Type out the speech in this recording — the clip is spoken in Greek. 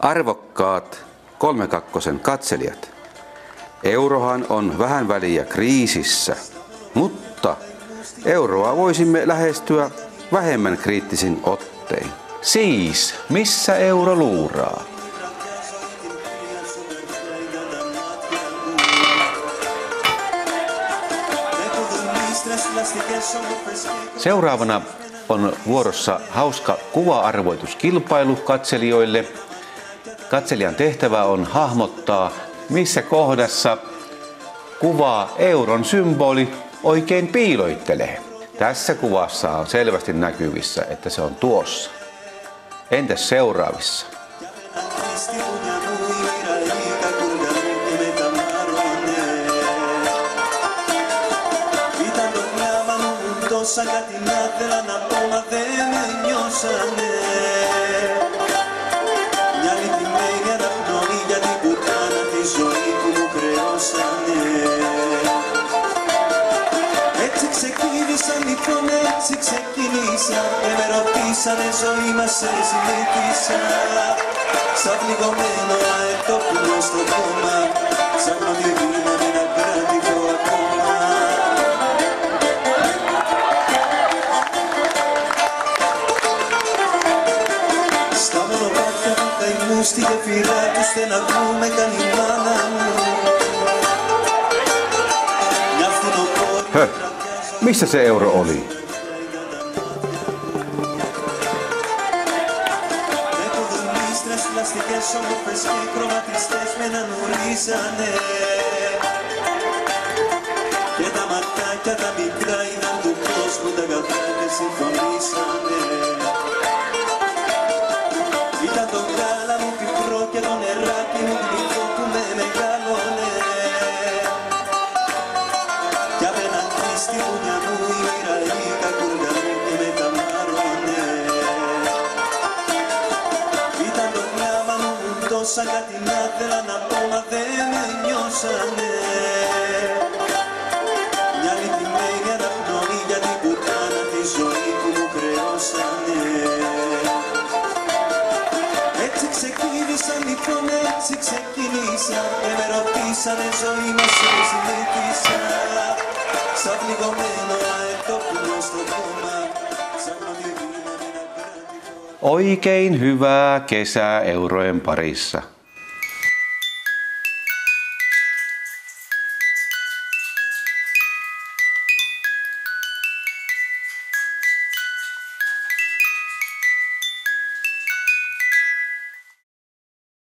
Arvokkaat 32 katselijat. Eurohan on vähän väliä kriisissä, mutta euroa voisimme lähestyä vähemmän kriittisin ottein. Siis, missä euro luuraa? Seuraavana on vuorossa hauska kuva-arvoituskilpailu katselijoille. Katselijan tehtävä on hahmottaa, missä kohdassa kuvaa euron symboli oikein piiloittelee. Tässä kuvassa on selvästi näkyvissä, että se on tuossa. Entäs seuraavissa? Έτσι ξεκίνησα και με ρωτήσανε ζωή μας σε συνήθισα. Σαν πληγωμένο αετόπουλο στο κόμμα, σαν ότι γίνανε ένα κράτικο ακόμα. Στα μονοπάτια του καημού στη γεφυρά του στεναχούμε κάνει η μάνα μου. Μια φθινοπόρη. Missä se euro oli? Πλαστικές όμορφες και χρωματιστές με έναν ορίζανε. Και τα ματάκια τα μικρά είδαν του κόσμου τα αγαθά και συμφωνήσανε. Ήταν το γάλα μου πικρό και το νεράκι μου γλυκό που με μεγάλωνε. Κι απέναντι στη βουνιά μου η μοίρα η κακούργα μου και με ταμάρωνε. Ήταν το γράμμα μου τόσα κάτι να θέλα να πω μα δεν με νιώσανε. Μια λυπημένη αναπνοή για την πουτάνα τη ζωή που μου χρεώσανε. Έτσι ξεκίνησαν λοιπόν, έτσι ξεκίνησα και με ρωτήσανε ζωή μας σε συνήθισα. Σαν πληγωμένο αετόπουλο στο κόμμα, σαν ότι γίνανε ένα κράτικο. Oikein hyvää kesää eurojen parissa.